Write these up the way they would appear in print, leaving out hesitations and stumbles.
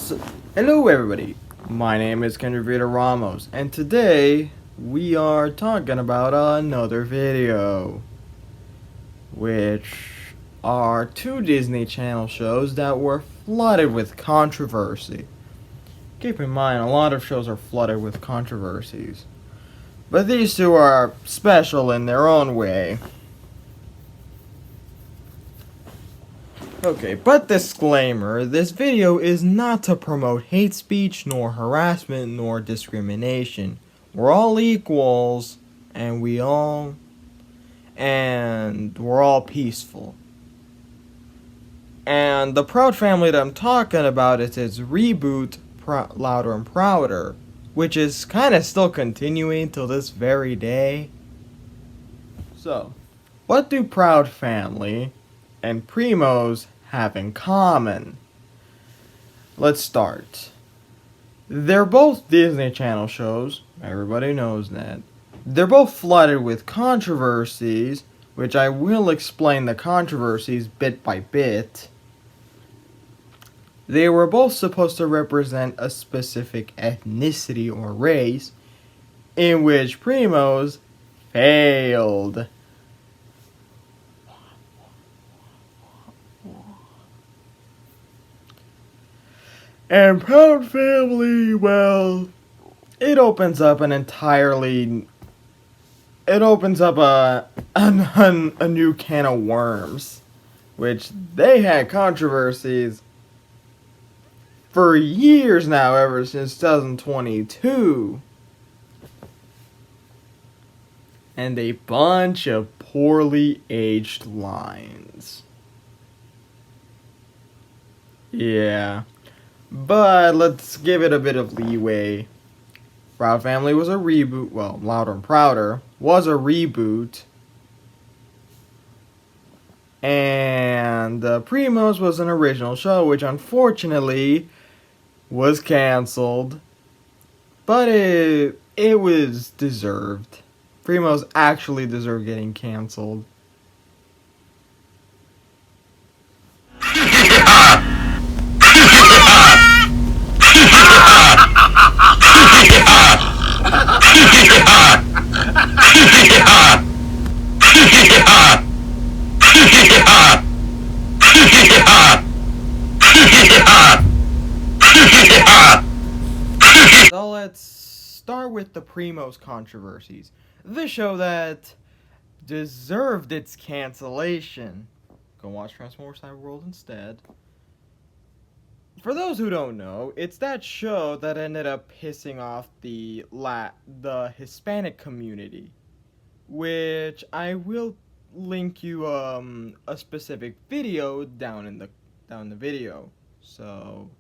So, hello everybody, my name is Viera-Ramos, and today we are talking about another video, which are two Disney Channel shows that were flooded with controversy. Keep in mind, a lot of shows are flooded with controversies, but these two are special in their own way. Okay, but disclaimer, this video is not to promote hate speech, nor harassment, nor discrimination. We're all equals, and we're all peaceful. And the Proud family that I'm talking about is its reboot, Louder and Prouder, which is kind of still continuing till this very day. So, what do Proud family and primos have in common? Let's start. They're both Disney Channel shows, everybody knows that. They're both flooded with controversies, which I will explain the controversies bit by bit. They were both supposed to represent a specific ethnicity or race, in which primos failed. And Proud Family, well, it opens up a new can of worms, which they had controversies for years now, ever since 2022. And a bunch of poorly aged lines. Yeah. But let's give it a bit of leeway. Proud Family was a reboot. Well, Louder and Prouder was a reboot. And Primos was an original show, which unfortunately was canceled. But it was deserved. Primos actually deserved getting canceled. So let's start with the Primos controversies. The show that deserved its cancellation. Go watch Transformers Cyberworld instead. For those who don't know, it's that show that ended up pissing off the Hispanic community, which I will link you a specific video down in the video. So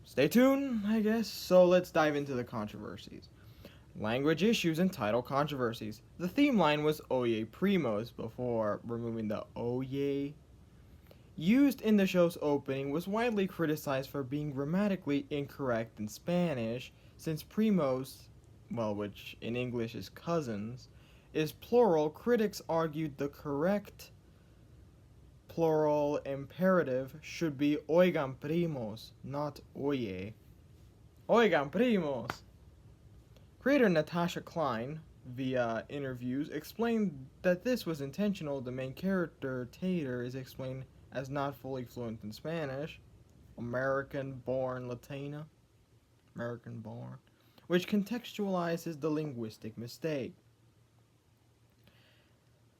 stay tuned, I guess. So let's dive into the controversies. Language issues and title controversies. The theme line was Oye Primos before removing the Oye. Used in the show's opening was widely criticized for being grammatically incorrect in Spanish, since primos, well, which in English is cousins, is plural. Critics argued the correct plural imperative should be oigan primos, not oye. Oigan primos! Creator Natasha Klein, via interviews, explained that this was intentional. The main character, Tater, is explained as not fully fluent in Spanish, American-born Latina, American-born, which contextualizes the linguistic mistake.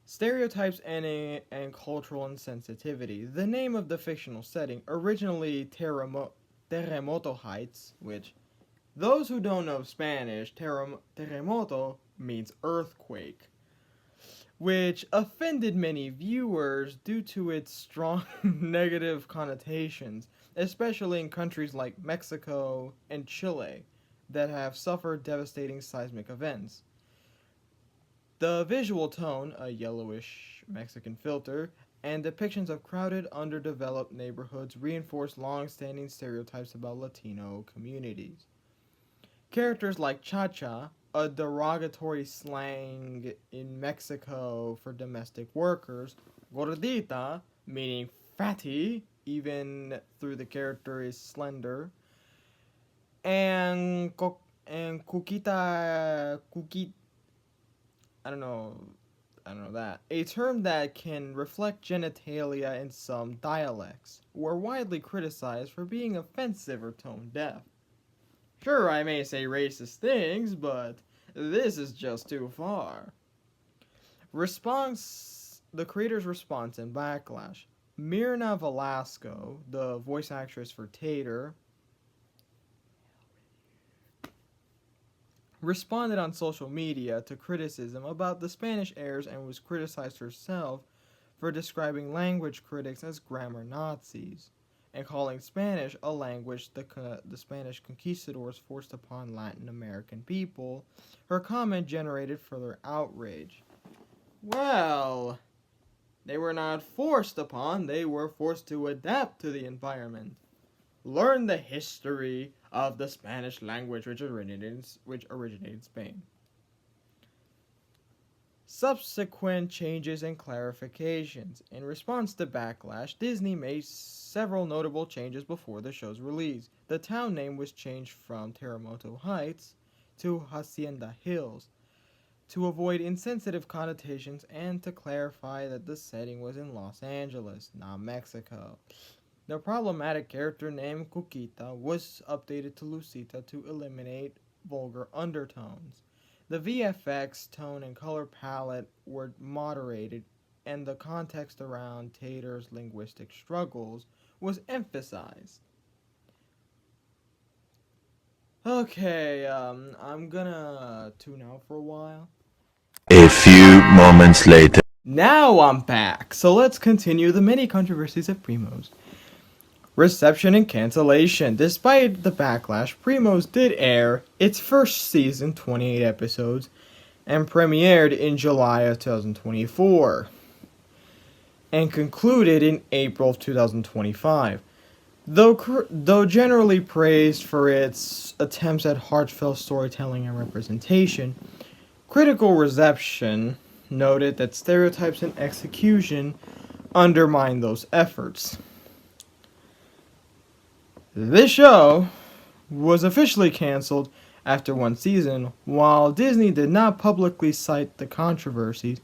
Stereotypes and cultural insensitivity. The name of the fictional setting, originally Terremoto Heights, which, those who don't know Spanish, terremoto means earthquake, which offended many viewers due to its strong negative connotations, especially in countries like Mexico and Chile that have suffered devastating seismic events. The visual tone, a yellowish Mexican filter, and depictions of crowded, underdeveloped neighborhoods reinforce long-standing stereotypes about Latino communities. Characters like Cha-Cha, a derogatory slang in Mexico for domestic workers, gordita, meaning fatty, even through the character is slender. And kukita, I don't know that. A term that can reflect genitalia in some dialects, were widely criticized for being offensive or tone deaf. Sure, I may say racist things, but this is just too far. The creator's response and backlash. Mirna Velasco, the voice actress for Tater, responded on social media to criticism about the Spanish airs and was criticized herself for describing language critics as grammar Nazis and calling Spanish a language the Spanish conquistadors forced upon Latin American people. Her comment generated further outrage. Well, they were not forced upon, they were forced to adapt to the environment. Learn the history of the Spanish language which originated in Spain. Subsequent changes and clarifications. In response to backlash, Disney made several notable changes before the show's release. The town name was changed from Terremoto Heights to Hacienda Hills to avoid insensitive connotations and to clarify that the setting was in Los Angeles, not Mexico. The problematic character name Cuquita was updated to Lucita to eliminate vulgar undertones. The VFX, tone, and color palette were moderated, and the context around Tater's linguistic struggles was emphasized. Okay, I'm gonna tune out for a while. A few moments later. Now I'm back, so let's continue the many controversies of Primos. Reception and cancellation. Despite the backlash, Primos did air its first season, 28 episodes, and premiered in July of 2024 and concluded in April of 2025. Though generally praised for its attempts at heartfelt storytelling and representation, critical reception noted that stereotypes and execution undermine those efforts. This show was officially canceled after one season. While Disney did not publicly cite the controversies,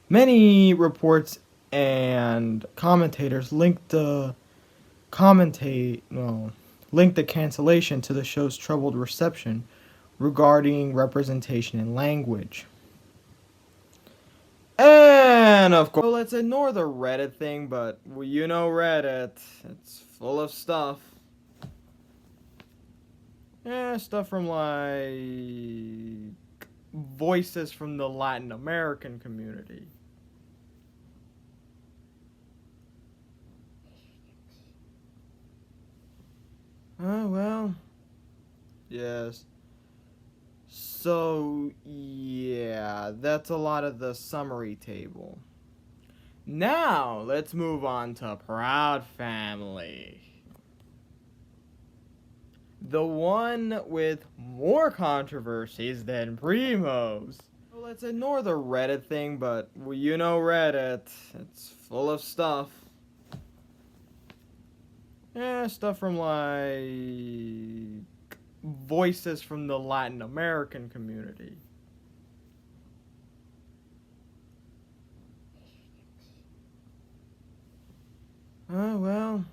many reports and commentators linked the cancellation to the show's troubled reception regarding representation in language. And of course, let's ignore the Reddit thing, but you know Reddit, it's full of stuff. Yeah, stuff from like voices from the Latin American community. Oh, well. Yes. So, yeah, that's a lot of the summary table. Now, let's move on to Proud Family. The one with more controversies than Primos. Well, let's ignore the Reddit thing, but you know Reddit, it's full of stuff. Yeah, stuff from like voices from the Latin American community. Oh, well.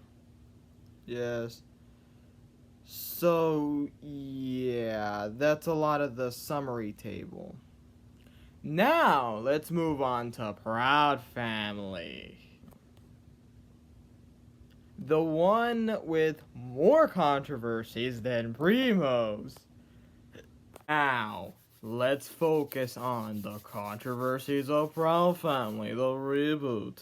Yes. So, yeah, that's a lot of the summary table. Now, let's move on to Proud Family. The one with more controversies than Primos. Now, let's focus on the controversies of Proud Family, the reboot.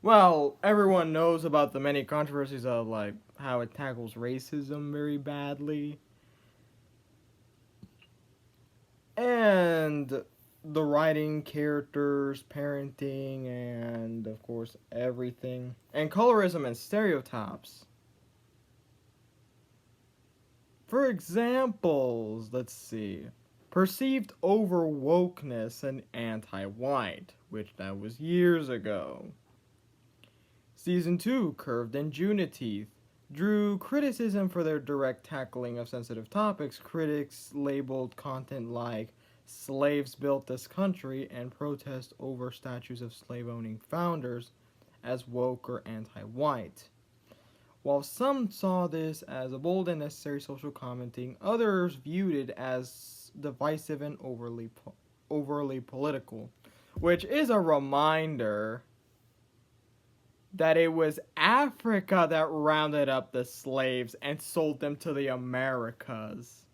Well, everyone knows about the many controversies of like how it tackles racism very badly. And the writing, characters, parenting, and of course everything. And colorism and stereotypes. For examples, let's see. Perceived over-wokeness and anti-white, which that was years ago. Season 2, Curved and Juneteenth, drew criticism for their direct tackling of sensitive topics. Critics labeled content like "slaves built this country" and protest over statues of slave-owning founders as woke or anti-white. While some saw this as a bold and necessary social commenting, others viewed it as divisive and overly political, which is a reminder that it was Africa that rounded up the slaves and sold them to the Americas.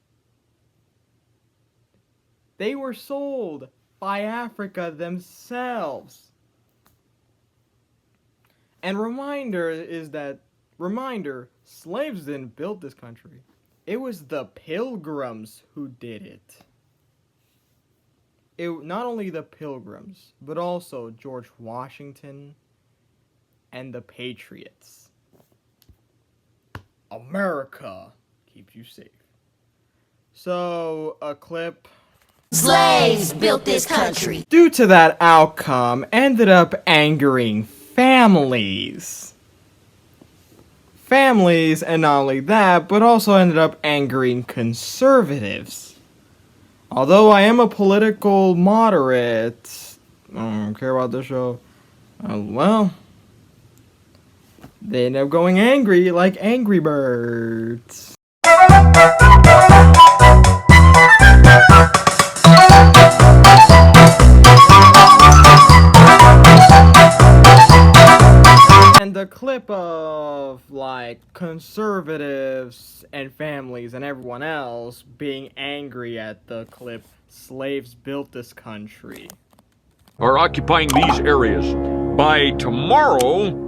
They were sold by Africa themselves. And reminder, slaves didn't build this country. It was the Pilgrims who did it. Not only the Pilgrims, but also George Washington and the Patriots. America keeps you safe. So, a clip. Slaves built this country. Due to that outcome, ended up angering families. And not only that, but also ended up angering conservatives. Although I am a political moderate, I don't care about the show. Well, they end up going angry like Angry Birds. And the clip of like conservatives and families and everyone else being angry at the clip "Slaves built this country" are occupying these areas. By tomorrow...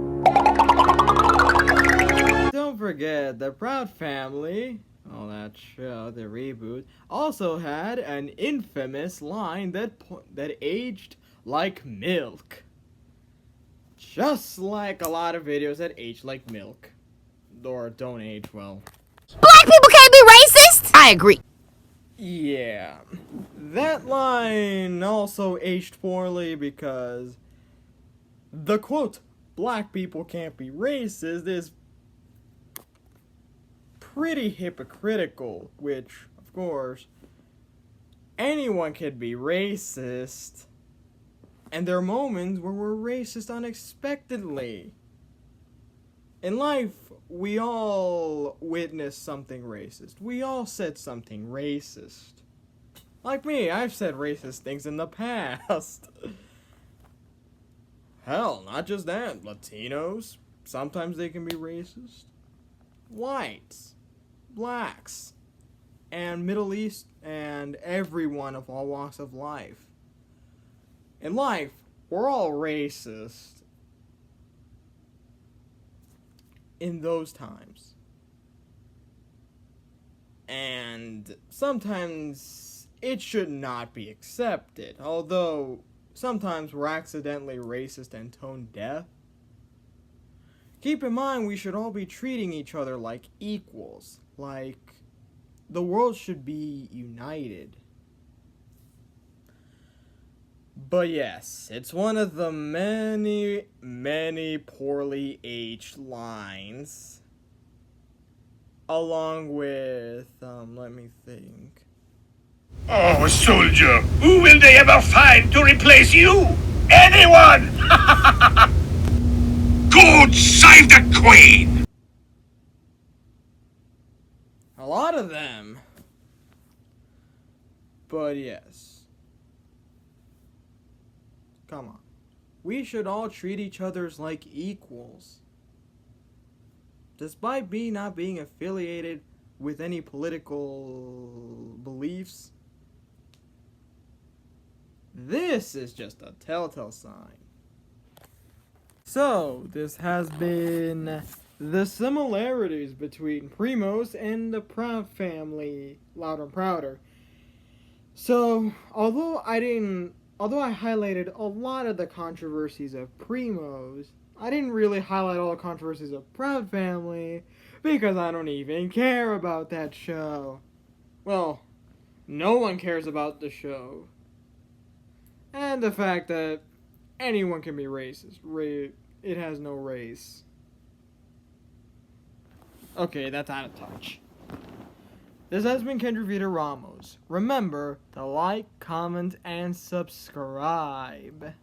Don't forget, the Proud Family, that show, the reboot, also had an infamous line that aged like milk. Just like a lot of videos that age like milk. Or don't age well. Black people can't be racist? I agree. Yeah. That line also aged poorly because the quote, "black people can't be racist," is pretty hypocritical, which, of course, anyone can be racist. And there are moments where we're racist unexpectedly. In life, we all witnessed something racist. We all said something racist. Like me, I've said racist things in the past. Hell, not just that. Latinos, sometimes they can be racist. Whites, blacks, and Middle East, and everyone of all walks of life. In life, we're all racist in those times. And sometimes it should not be accepted, although sometimes we're accidentally racist and tone deaf. Keep in mind, we should all be treating each other like equals, like the world should be united. But yes, it's one of the many, many poorly aged lines. Along with, let me think. Oh, soldier, who will they ever find to replace you? Anyone! God save the Queen! A lot of them. But yes. Come on. We should all treat each other like equals. Despite me not being affiliated with any political beliefs, this is just a telltale sign. So, this has been the similarities between Primos and the Proud Family, Louder and Prouder. So, although I highlighted a lot of the controversies of Primos, I didn't really highlight all the controversies of Proud Family because I don't even care about that show. Well, no one cares about the show. And the fact that anyone can be racist. It has no race. Okay, that's out of touch. This has been Kendra Viera-Ramos. Remember to like, comment, and subscribe.